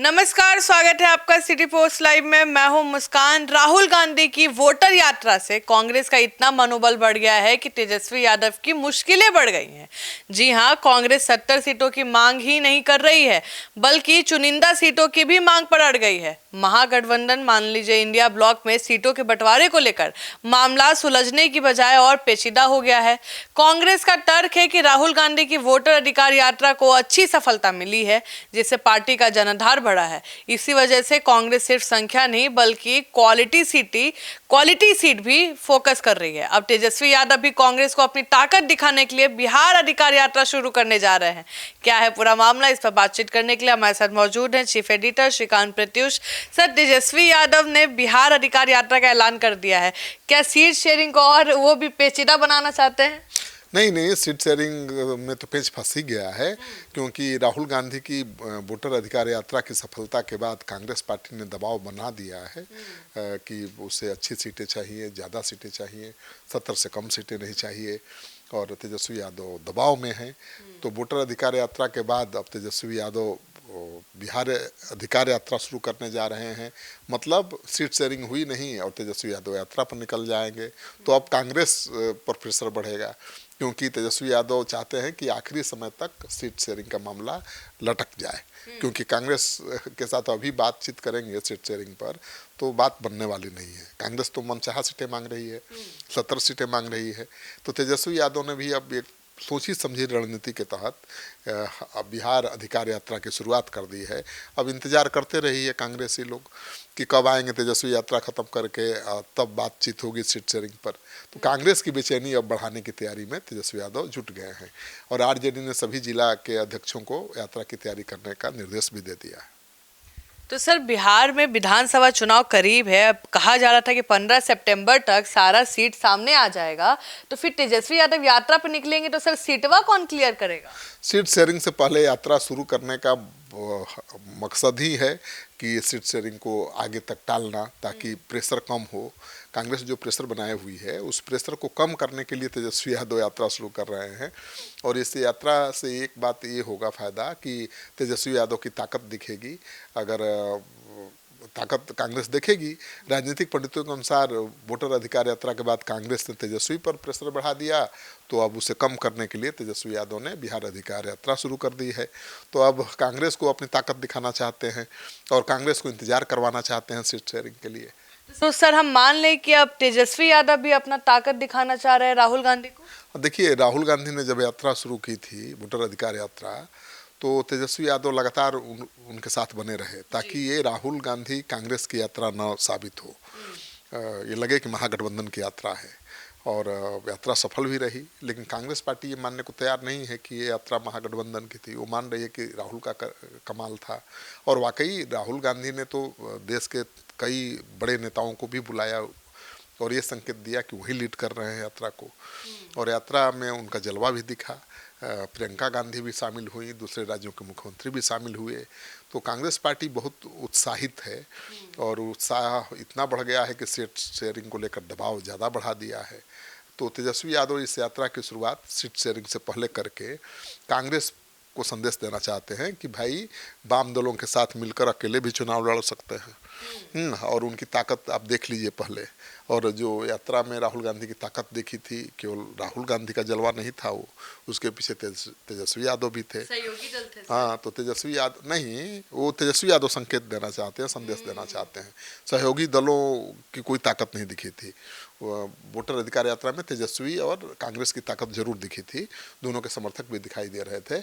नमस्कार, स्वागत है आपका सिटी पोस्ट लाइव में। मैं हूं मुस्कान। राहुल गांधी की वोटर यात्रा से कांग्रेस का इतना मनोबल बढ़ गया है कि तेजस्वी यादव की मुश्किलें बढ़ गई हैं। जी हां, कांग्रेस 70 सीटों की मांग ही नहीं कर रही है, बल्कि चुनिंदा सीटों की भी मांग पर अड़ गई है। महागठबंधन मान लीजिए इंडिया ब्लॉक में सीटों के बंटवारे को लेकर मामला सुलझने की बजाय और पेचीदा हो गया है। कांग्रेस का तर्क है कि राहुल गांधी की वोटर अधिकार यात्रा को अच्छी सफलता मिली है, जिससे पार्टी का जनाधार बढ़ा है। इसी वजह से कांग्रेस सिर्फ संख्या नहीं बल्कि क्वालिटी सीट भी फोकस कर रही है। अब तेजस्वी यादव भी कांग्रेस को अपनी ताकत दिखाने के लिए बिहार अधिकार यात्रा शुरू करने जा रहे हैं। क्या है पूरा मामला, इस पर बातचीत करने के लिए हमारे साथ मौजूद हैं chief editor Shrikant Pratyush. Sir, Tejashwi Yadav ने बिहार अधिकार यात्रा का ऐलान कर दिया है, क्या सीट शेयरिंग को और वो भी पेचीदा बनाना चाहते हैं? नहीं, सीट शेयरिंग में तो पेच फंस ही गया है, क्योंकि राहुल गांधी की वोटर अधिकार यात्रा की सफलता के बाद कांग्रेस पार्टी ने दबाव बना दिया है कि उसे अच्छी सीटें चाहिए, ज़्यादा सीटें चाहिए, 70 से कम सीटें नहीं चाहिए, और तेजस्वी यादव दबाव में हैं। तो वोटर अधिकार यात्रा के बाद अब तेजस्वी यादव बिहार अधिकार यात्रा शुरू करने जा रहे हैं। मतलब सीट शेयरिंग हुई नहीं और तेजस्वी यादव यात्रा पर निकल जाएंगे, तो अब कांग्रेस पर प्रेशर बढ़ेगा, क्योंकि तेजस्वी यादव चाहते हैं कि आखिरी समय तक सीट शेयरिंग का मामला लटक जाए, क्योंकि कांग्रेस के साथ अभी बातचीत करेंगे सीट शेयरिंग पर तो बात बनने वाली नहीं है। कांग्रेस तो मनचाहा सीटें मांग रही है, 70 सीटें मांग रही है। तो तेजस्वी यादव ने भी अब एक सोची समझी रणनीति के तहत अब बिहार अधिकार यात्रा की शुरुआत कर दी है। अब इंतजार करते रहिए कांग्रेसी लोग कि कब आएंगे तेजस्वी यात्रा खत्म करके, तब बातचीत होगी सीट शेयरिंग पर। तो कांग्रेस की बेचैनी अब बढ़ाने की तैयारी में तेजस्वी यादव जुट गए हैं, और आरजेडी ने सभी जिला के अध्यक्षों को यात्रा की तैयारी करने का निर्देश भी दे दिया है। तो सर, बिहार में विधानसभा चुनाव करीब है। अब कहा जा रहा था कि 15 सितंबर तक सारा सीट सामने आ जाएगा, तो फिर तेजस्वी यादव यात्रा पर निकलेंगे तो सर सीटवा कौन क्लियर करेगा? सीट शेयरिंग से पहले यात्रा शुरू करने का मकसद ही है कि सीट शेयरिंग को आगे तक टालना, ताकि प्रेशर कम हो। कांग्रेस जो प्रेशर बनाए हुई है उस प्रेशर को कम करने के लिए तेजस्वी यादव यात्रा शुरू कर रहे हैं, और इस यात्रा से एक बात ये होगा फायदा कि तेजस्वी यादव की ताकत दिखेगी। अगर ताकत कांग्रेस देखेगी, राजनीतिक पंडितों के अनुसार वोटर अधिकार यात्रा के बाद कांग्रेस ने तेजस्वी पर प्रेशर बढ़ा दिया, तो अब उसे कम करने के लिए तेजस्वी यादव ने बिहार अधिकार यात्रा शुरू कर दी है। तो अब कांग्रेस को अपनी ताकत दिखाना चाहते हैं और कांग्रेस को इंतजार करवाना चाहते हैं सीट शेयरिंग के लिए। तो सर, हम मान लें कि अब तेजस्वी यादव भी अपना ताकत दिखाना चाह रहे हैं राहुल गांधी को? देखिए, राहुल गांधी ने जब यात्रा शुरू की थी वोटर अधिकार यात्रा, तो तेजस्वी यादव लगातार उनके साथ बने रहे, ताकि ये राहुल गांधी कांग्रेस की यात्रा न साबित हो। ये लगे कि महागठबंधन की यात्रा है, और यात्रा सफल भी रही। लेकिन कांग्रेस पार्टी ये मानने को तैयार नहीं है कि ये यात्रा महागठबंधन की थी। वो मान रही है कि राहुल का कमाल था, और वाकई राहुल गांधी ने तो देश के कई बड़े नेताओं को भी बुलाया और ये संकेत दिया कि वही लीड कर रहे हैं यात्रा को, और यात्रा में उनका जलवा भी दिखा। प्रियंका गांधी भी शामिल हुई, दूसरे राज्यों के मुख्यमंत्री भी शामिल हुए। तो कांग्रेस पार्टी बहुत उत्साहित है, और उत्साह इतना बढ़ गया है कि सीट शेयरिंग को लेकर दबाव ज़्यादा बढ़ा दिया है। तो तेजस्वी यादव इस यात्रा की शुरुआत सीट शेयरिंग से पहले करके कांग्रेस को संदेश देना चाहते हैं कि भाई, वाम दलों के साथ मिलकर अकेले भी चुनाव लड़ सकते हैं, और उनकी ताकत आप देख लीजिए पहले। और जो यात्रा में राहुल गांधी की ताकत देखी थी, केवल राहुल गांधी का जलवा नहीं था, वो उसके पीछे तेजस्वी यादव भी थे, सहयोगी दल थे। हाँ, तो तेजस्वी यादव नहीं, वो तेजस्वी यादव संकेत देना चाहते हैं, संदेश देना चाहते हैं। सहयोगी दलों की कोई ताकत नहीं दिखी थी। वोटर अधिकार यात्रा में तेजस्वी और कांग्रेस की ताकत जरूर दिखी थी, दोनों के समर्थक भी दिखाई दे रहे थे।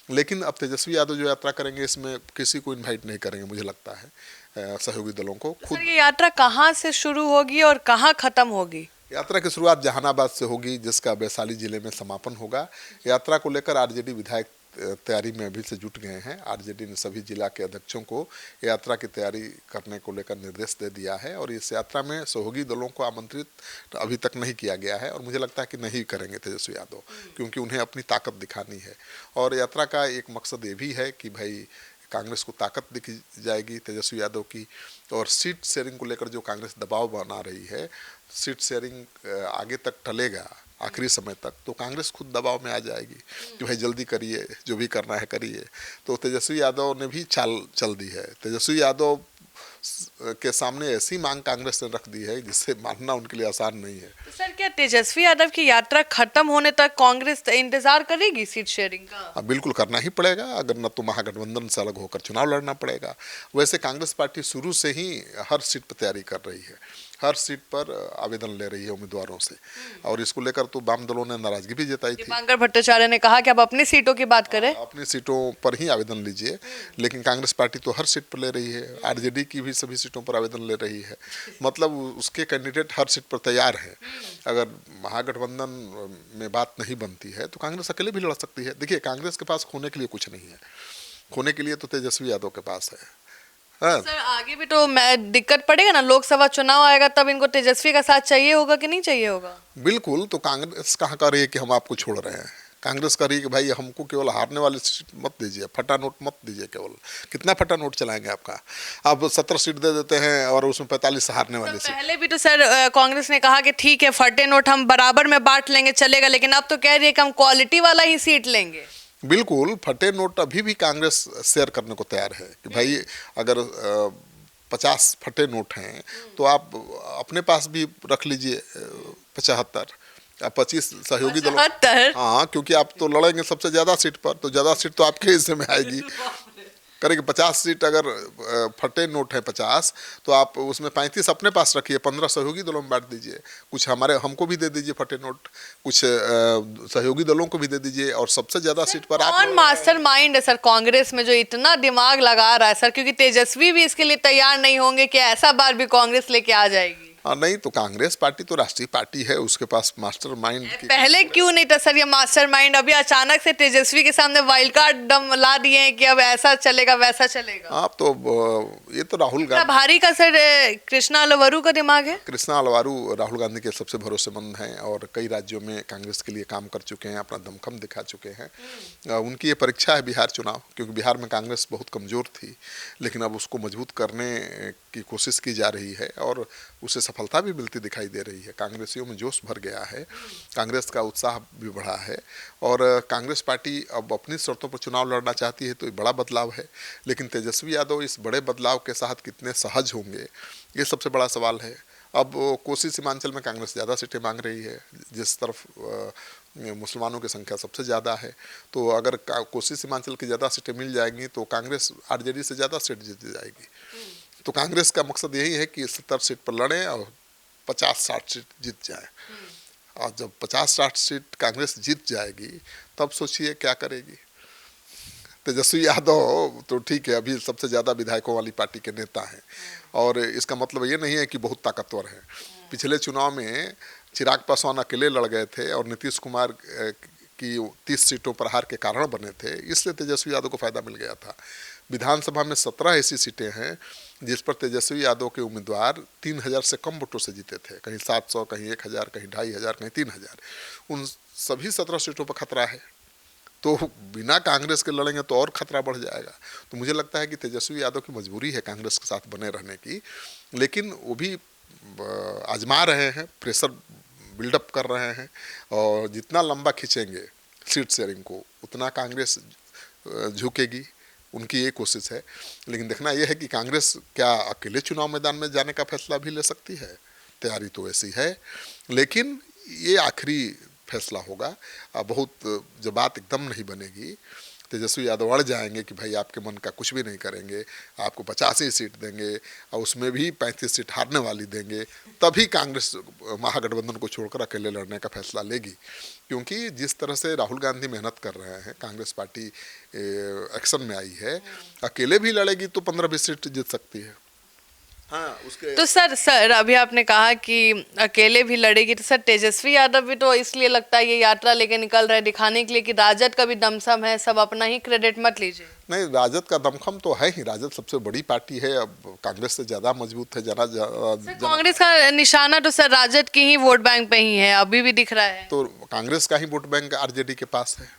लेकिन अब तेजस्वी यादव जो यात्रा करेंगे, इसमें किसी को इनवाइट नहीं करेंगे, मुझे लगता है सहयोगी दलों को खुद। सर, ये यात्रा कहाँ से शुरू होगी और कहाँ खत्म होगी? यात्रा की शुरुआत जहानाबाद से होगी, जिसका वैशाली जिले में समापन होगा। यात्रा को लेकर आरजेडी विधायक तैयारी में अभी से जुट गए हैं। आरजेडी ने सभी जिला के अध्यक्षों को यात्रा की तैयारी करने को लेकर निर्देश दे दिया है, और इस यात्रा में सहयोगी दलों को आमंत्रित अभी तक नहीं किया गया है, और मुझे लगता है कि नहीं करेंगे तेजस्वी यादव, क्योंकि उन्हें अपनी ताकत दिखानी है। और यात्रा का एक मकसद ये भी है कि भाई, कांग्रेस को ताकत दिख जाएगी तेजस्वी यादव की, और सीट शेयरिंग को लेकर जो कांग्रेस दबाव बना रही है, सीट शेयरिंग आगे तक टलेगा आखिरी समय तक, तो कांग्रेस खुद दबाव में आ जाएगी कि भाई जल्दी करिए, जो भी करना है करिए। तो तेजस्वी यादव ने भी चाल चल दी है। तेजस्वी यादव के सामने ऐसी मांग कांग्रेस ने रख दी है जिससे मानना उनके लिए आसान नहीं है। तो सर क्या तेजस्वी यादव की यात्रा खत्म होने तक कांग्रेस इंतजार करेगी सीट शेयरिंग का? हाँ, बिल्कुल करना ही पड़ेगा, अगर न तो महागठबंधन से अलग होकर चुनाव लड़ना पड़ेगा। वैसे कांग्रेस पार्टी शुरू से ही हर सीट पर तैयारी कर रही है, हर सीट पर आवेदन ले रही है उम्मीदवारों से, और इसको लेकर तो वाम दलों ने नाराजगी भी जताई थी। दीपांकर भट्टाचार्य ने कहा कि अब अपनी सीटों की बात करें। अपनी सीटों पर ही आवेदन लीजिए, लेकिन कांग्रेस पार्टी तो हर सीट पर ले रही है, आरजेडी की भी सभी सीटों पर आवेदन ले रही है। मतलब उसके कैंडिडेट हर सीट पर तैयार है। अगर महागठबंधन में बात नहीं बनती है तो कांग्रेस अकेले भी लड़ सकती है। देखिए, कांग्रेस के पास खोने के लिए कुछ नहीं है, खोने के लिए तो तेजस्वी यादव के पास है। हाँ। सर आगे भी तो मैं दिक्कत पड़ेगा ना, लोकसभा चुनाव आएगा तब इनको तेजस्वी का साथ चाहिए होगा कि नहीं चाहिए होगा? बिल्कुल। तो कांग्रेस कहाँ कर रही है कि हम आपको छोड़ रहे हैं? कांग्रेस कर रही है कि भाई हमको केवल हारने वाली सीट मत दीजिए, फटा नोट मत दीजिए। केवल कितना फटा नोट चलाएंगे आपका? आप 17 सीट दे देते हैं और उसमें 45 हारने वाली सीट। पहले भी तो सर कांग्रेस ने कहा कि ठीक है फटे नोट हम बराबर में बांट लेंगे चलेगा, लेकिन अब तो कह रही है कि हम क्वालिटी वाला ही सीट लेंगे। बिल्कुल, फटे नोट अभी भी कांग्रेस शेयर करने को तैयार है कि भाई अगर 50 फटे नोट हैं तो आप अपने पास भी रख लीजिए 75, 25 सहयोगी दलों। 75? हाँ, क्योंकि आप तो लड़ेंगे सबसे ज़्यादा सीट पर, तो ज़्यादा सीट तो आपके हिस्से में आएगी। करेंगे 50 सीट, अगर फटे नोट है 50 तो आप उसमें 35 अपने पास रखिए, 15 सहयोगी दलों में बांट दीजिए। कुछ हमको भी दे दीजिए फटे नोट, कुछ सहयोगी दलों को भी दे दीजिए, और सबसे ज्यादा सीट पर आप। कौन मास्टरमाइंड है सर कांग्रेस में जो इतना दिमाग लगा रहा है सर? क्योंकि तेजस्वी भी इसके लिए तैयार नहीं होंगे कि ऐसा बार भी कांग्रेस लेके आ जाएगी। नहीं, तो कांग्रेस पार्टी तो राष्ट्रीय पार्टी है, उसके पास मास्टरमाइंड पहले क्यों नहीं था सर ये मास्टरमाइंड? अभी अचानक से तेजस्वी के सामने वाइल्ड कार्ड दम ला दिए हैं कि अब ऐसा चलेगा वैसा चलेगा। आप तो ये तो राहुल गांधी भारी का सर कृष्णा अलवारू का दिमाग है। कृष्णा अलवारू राहुल गांधी के सबसे भरोसेमंद हैं और कई राज्यों में कांग्रेस के लिए काम कर चुके हैं, अपना दमखम दिखा चुके हैं। उनकी ये परीक्षा है बिहार चुनाव, क्योंकि बिहार में कांग्रेस बहुत कमजोर थी, लेकिन अब उसको मजबूत करने की कोशिश की जा रही है और उसे सफलता भी मिलती दिखाई दे रही है। कांग्रेसियों में जोश भर गया है, कांग्रेस का उत्साह भी बढ़ा है, और कांग्रेस पार्टी अब अपनी शर्तों पर चुनाव लड़ना चाहती है, तो ये बड़ा बदलाव है। लेकिन तेजस्वी यादव इस बड़े बदलाव के साथ कितने सहज होंगे, ये सबसे बड़ा सवाल है। अब कोसी सीमांचल में कांग्रेस ज़्यादा सीटें मांग रही है, जिस तरफ मुसलमानों की संख्या सबसे ज़्यादा है, तो अगर कोसी सीमांचल की ज़्यादा सीटें मिल जाएंगी तो कांग्रेस आरजेडी से ज़्यादा सीट जीत जाएगी। तो कांग्रेस का मकसद यही है कि 70 सीट पर लड़ें और 50-60 सीट जीत जाए। और जब 50-60 सीट कांग्रेस जीत जाएगी तब सोचिए क्या करेगी। तेजस्वी यादव तो ठीक है, अभी सबसे ज़्यादा विधायकों वाली पार्टी के नेता हैं, और इसका मतलब ये नहीं है कि बहुत ताकतवर हैं। पिछले चुनाव में चिराग पासवान अकेले लड़ गए थे और नीतीश कुमार की 30 सीटों पर हार के कारण बने थे, इसलिए तेजस्वी यादव को फायदा मिल गया था। विधानसभा में 17 ऐसी सीटें हैं जिस पर तेजस्वी यादव के उम्मीदवार 3000 से कम वोटों से जीते थे, कहीं 700, कहीं 1000, कहीं 2500, कहीं 3000। उन सभी 17 सीटों पर खतरा है, तो बिना कांग्रेस के लड़ेंगे तो और खतरा बढ़ जाएगा। तो मुझे लगता है कि तेजस्वी यादव की मजबूरी है कांग्रेस के साथ बने रहने की, लेकिन वो भी आजमा रहे हैं, प्रेशर बिल्डअप कर रहे हैं, और जितना लंबा खींचेंगे सीट शेयरिंग को उतना कांग्रेस झुकेगी, उनकी ये कोशिश है। लेकिन देखना यह है कि कांग्रेस क्या अकेले चुनाव मैदान में जाने का फैसला भी ले सकती है। तैयारी तो ऐसी है, लेकिन ये आखिरी फैसला होगा। बहुत जब बात एकदम नहीं बनेगी, तेजस्वी यादव अड़ जाएंगे कि भाई आपके मन का कुछ भी नहीं करेंगे, आपको 85 सीट देंगे और उसमें भी 35 सीट हारने वाली देंगे, तभी कांग्रेस महागठबंधन को छोड़कर अकेले लड़ने का फैसला लेगी। क्योंकि जिस तरह से राहुल गांधी मेहनत कर रहे हैं, कांग्रेस पार्टी एक्शन में आई है, अकेले भी लड़ेगी तो 15-20 सीट जीत सकती है। हाँ, उसके तो सर अभी आपने कहा कि अकेले भी लड़ेगी, तो सर तेजस्वी यादव भी तो इसलिए लगता है ये यात्रा लेके निकल रहे दिखाने के लिए कि राजद का भी दमसम है, सब अपना ही क्रेडिट मत लीजिए। नहीं, राजद का दमखम तो है ही, राजद सबसे बड़ी पार्टी है, अब कांग्रेस से ज़्यादा मजबूत है। कांग्रेस का निशाना तो सर राजद की ही वोट बैंक पे ही है, अभी भी दिख रहा है। तो कांग्रेस का ही वोट बैंक आरजेडी के पास है।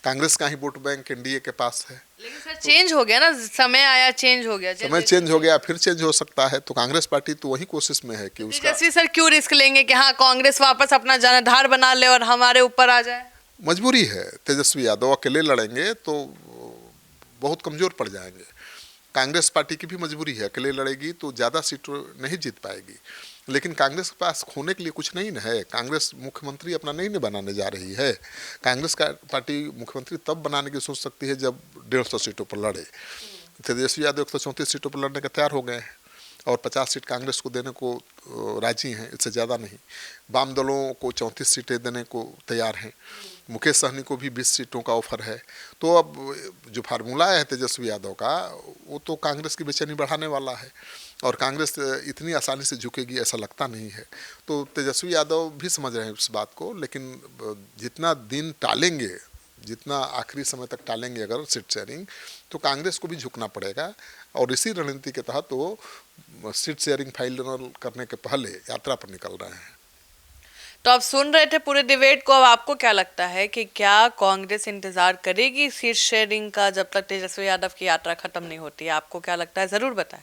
कांग्रेस का ही वोट बैंक एनडीए के पास है। लेकिन सर चेंज हो गया ना, समय आया, चेंज हो गया, समय चेंज हो गया, फिर चेंज हो सकता है। तो कांग्रेस पार्टी तो वही कोशिश में है कि उसका तेजस्वी सर क्यों रिस्क लेंगे कि हाँ कांग्रेस वापस अपना जनाधार बना ले और हमारे ऊपर आ जाए? मजबूरी है। तेजस्वी यादव अकेले लड़ेंगे तो बहुत कमजोर पड़ जाएंगे। कांग्रेस पार्टी की भी मजबूरी है, अकेले लड़ेगी तो ज़्यादा सीट नहीं जीत पाएगी। लेकिन कांग्रेस के पास खोने के लिए कुछ नहीं न है। कांग्रेस मुख्यमंत्री अपना नहीं न बनाने जा रही है। कांग्रेस का पार्टी मुख्यमंत्री तब बनाने की सोच सकती है जब 150 सीटों पर लड़े। तेजस्वी यादव 134 सीटों पर लड़ने के तैयार हो गए हैं और 50 सीट कांग्रेस को देने को राजी हैं, इससे ज़्यादा नहीं। वाम दलों को 34 सीटें देने को तैयार हैं। मुकेश सहनी को भी 20 सीटों का ऑफर है। तो अब जो फार्मूला है तेजस्वी यादव का, वो तो कांग्रेस की बेचैनी बढ़ाने वाला है और कांग्रेस इतनी आसानी से झुकेगी ऐसा लगता नहीं है। तो तेजस्वी यादव भी समझ रहे हैं इस बात को, लेकिन जितना दिन टालेंगे, जितना आखिरी समय तक टालेंगे अगर सीट शेयरिंग, तो कांग्रेस को भी झुकना पड़ेगा। और इसी रणनीति के तहत वो सीट शेयरिंग फाइनल करने के पहले यात्रा पर निकल रहे हैं। तो आप सुन रहे थे पूरे डिबेट को। अब आपको क्या लगता है कि क्या कांग्रेस इंतजार करेगी सीट शेयरिंग का जब तक तेजस्वी यादव की यात्रा खत्म नहीं होती है? आपको क्या लगता है, जरूर बताएं।